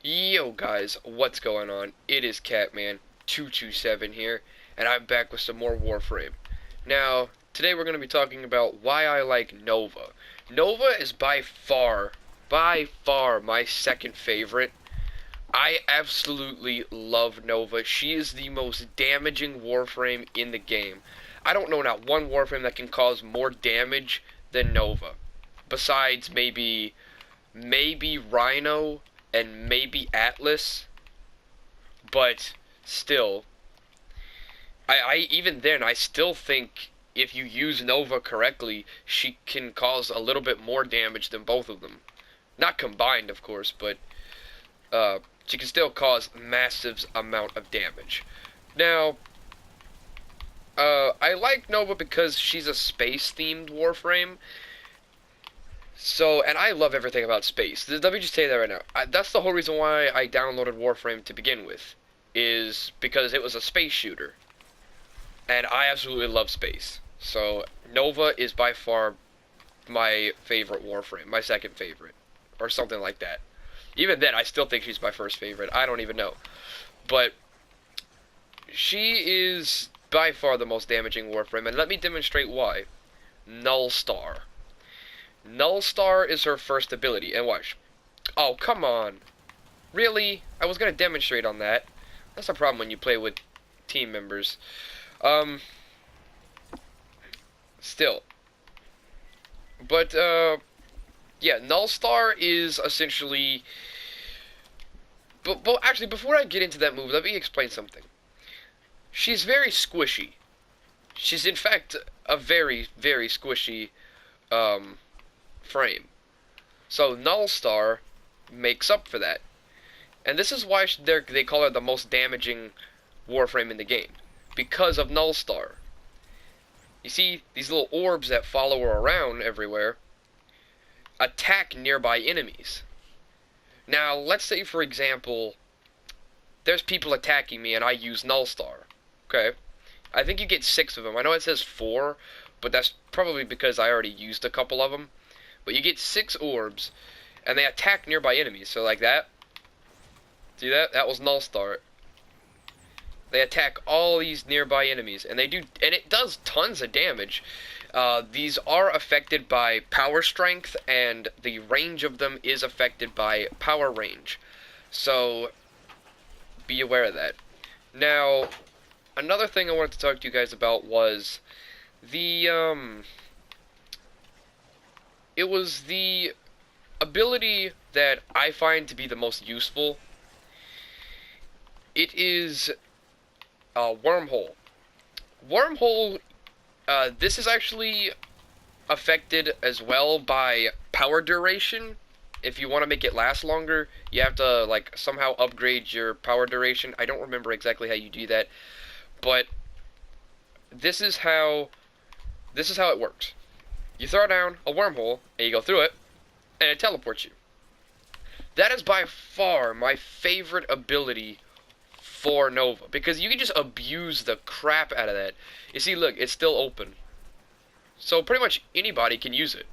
Yo guys, what's going on? It is Catman227 here, and I'm back with some more Warframe. Now, today we're going to be talking about why I like Nova. Nova is by far my second favorite. I absolutely love Nova. She is the most damaging Warframe in the game. I don't know not one Warframe that can cause more damage than Nova. Besides maybe Rhino and maybe Atlas, but still, I even then I still think if you use Nova correctly, she can cause a little bit more damage than both of them. Not combined, of course, but she can still cause massive amount of damage. Now, I like Nova because she's a space-themed Warframe. So, and I love everything about space. Let me just say that right now. That's the whole reason why I downloaded Warframe to begin with, is because it was a space shooter. And I absolutely love space. So, Nova is by far my favorite Warframe, my second favorite, or something like that. Even then, I still think she's my first favorite. I don't even know. But, she is by far the most damaging Warframe, and let me demonstrate why. Nullstar. Nullstar is her first ability, and watch. Oh, come on. Really? I was gonna demonstrate on that. That's a problem when you play with team members. Still. But, yeah, Nullstar is essentially... But actually, before I get into that move, let me explain something. She's very squishy. She's, in fact, a very, very squishy, frame. So Nullstar makes up for that. And this is why they call her the most damaging Warframe in the game. Because of Nullstar. You see, these little orbs that follow her around everywhere attack nearby enemies. Now, let's say, for example, there's people attacking me and I use Nullstar. Okay? I think you get 6 of them. I know it says 4, but that's probably because I already used a couple of them. But you get 6 orbs, and they attack nearby enemies. So like that. See that? That was Nullstar. They attack all these nearby enemies, and it does tons of damage. These are affected by power strength, and the range of them is affected by power range. So be aware of that. Now, another thing I wanted to talk to you guys about was the it was the ability that I find to be the most useful. It is Wormhole. Wormhole, this is actually affected as well by power duration. If you want to make it last longer, you have to, like, somehow upgrade your power duration. I don't remember exactly how you do that, but this is how it works. You throw down a wormhole, and you go through it, and it teleports you. That is by far my favorite ability for Nova, because you can just abuse the crap out of that. You see, look, it's still open. So pretty much anybody can use it.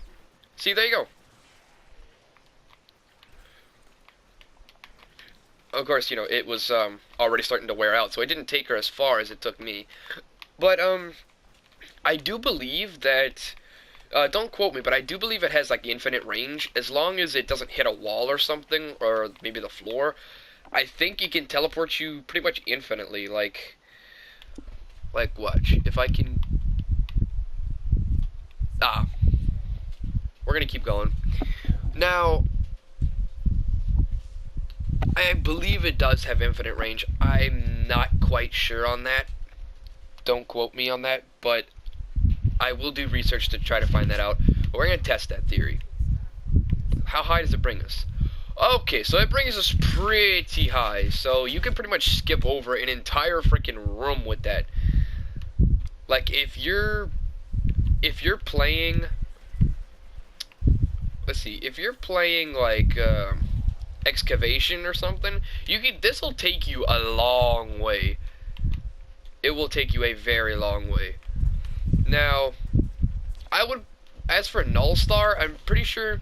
See, there you go. Of course, you know, it was already starting to wear out, so it didn't take her as far as it took me. But, I do believe that... don't quote me, but I do believe it has, like, infinite range. As long as it doesn't hit a wall or something, or maybe the floor, I think it can teleport you pretty much infinitely. Like, watch. If I can... We're gonna keep going. Now, I believe it does have infinite range. I'm not quite sure on that. Don't quote me on that, but I will do research to try to find that out. But we're going to test that theory. How high does it bring us? Okay, so it brings us pretty high. So you can pretty much skip over an entire freaking room with that. Like, if you're playing... Let's see. If you're playing, like, excavation or something, this'll take you a long way. It will take you a very long way. Now, as for Nullstar, I'm pretty sure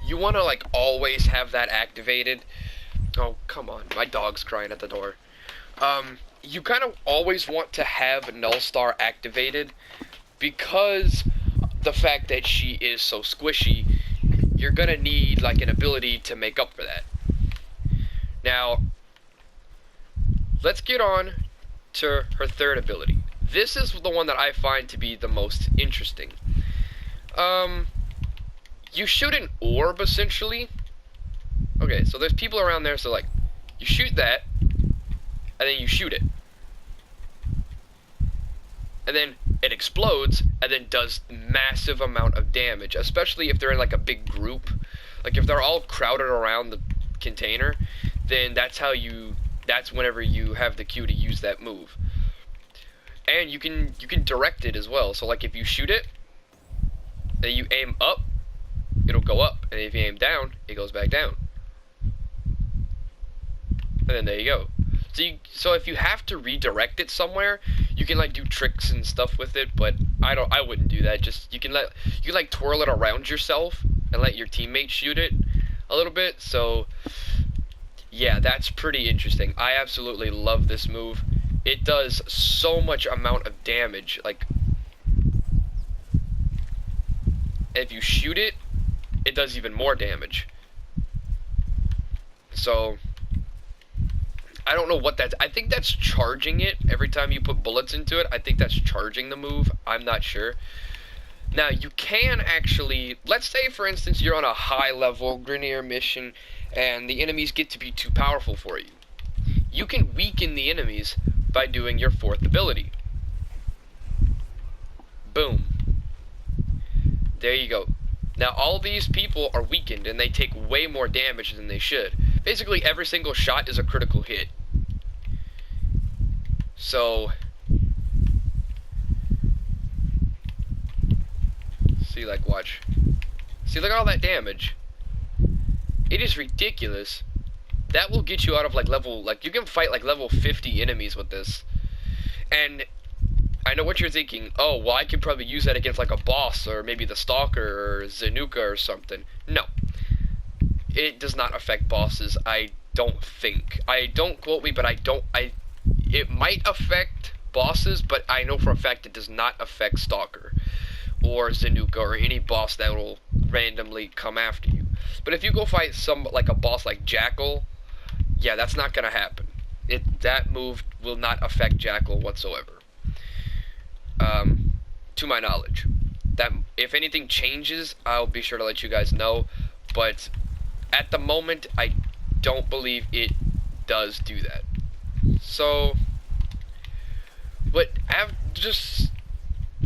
you want to, like, always have that activated. Oh, come on. My dog's crying at the door. You kind of always want to have Nullstar activated because the fact that she is so squishy, you're gonna need like an ability to make up for that. Now, let's get on to her third ability. This is the one that I find to be the most interesting. You shoot an orb, essentially. Okay, so there's people around there, so like, you shoot that, and then you shoot it. And then it explodes, and then does massive amount of damage, especially if they're in like a big group. Like if they're all crowded around the container, then that's whenever you have the cue to use that move. And you can direct it as well. So like if you shoot it, then you aim up, it'll go up, and if you aim down, it goes back down. And then there you go. So if you have to redirect it somewhere, you can like do tricks and stuff with it, but I wouldn't do that. Just you can like twirl it around yourself and let your teammates shoot it a little bit. So yeah, that's pretty interesting. I absolutely love this move. It does so much amount of damage. Like if you shoot it, it does even more damage. So I don't know what that's, I think that's charging it. Every time you put bullets into it, I think that's charging the move. I'm not sure. Now, you can actually, let's say, for instance, you're on a high-level Grineer mission, and the enemies get to be too powerful for you. You can weaken the enemies by doing your fourth ability. Boom. There you go. Now, all these people are weakened, and they take way more damage than they should. Basically, every single shot is a critical hit. So, see, like, watch. See, look at all that damage. It is ridiculous. That will get you out of, like, you can fight, like, level 50 enemies with this. And I know what you're thinking. Oh, well, I could probably use that against, like, a boss, or maybe the Stalker, or Zanuka, or something. No. It does not affect bosses, I don't think. Don't quote me, but it might affect bosses, but I know for a fact it does not affect Stalker or Zanuka or any boss that will randomly come after you. But if you go fight a boss like Jackal, yeah, that's not gonna happen. That move will not affect Jackal whatsoever. To my knowledge. That if anything changes, I'll be sure to let you guys know, but at the moment, I don't believe it does do that. So, but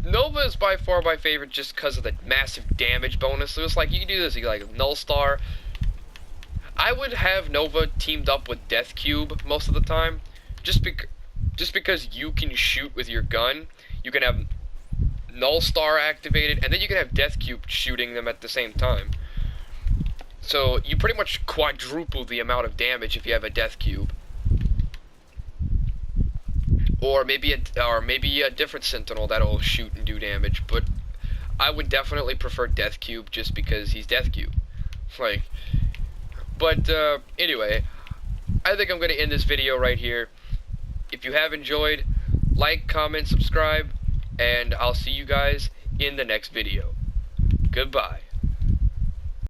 Nova is by far my favorite just because of the massive damage bonus. So it's like, you can do this, you can like Nullstar. I would have Nova teamed up with Death Cube most of the time, just because you can shoot with your gun. You can have Nullstar activated, and then you can have Death Cube shooting them at the same time. So you pretty much quadruple the amount of damage if you have a Death Cube, or maybe a different Sentinel that'll shoot and do damage. But I would definitely prefer Death Cube just because he's Death Cube. Like, but anyway, I think I'm gonna end this video right here. If you have enjoyed, like, comment, subscribe, and I'll see you guys in the next video. Goodbye.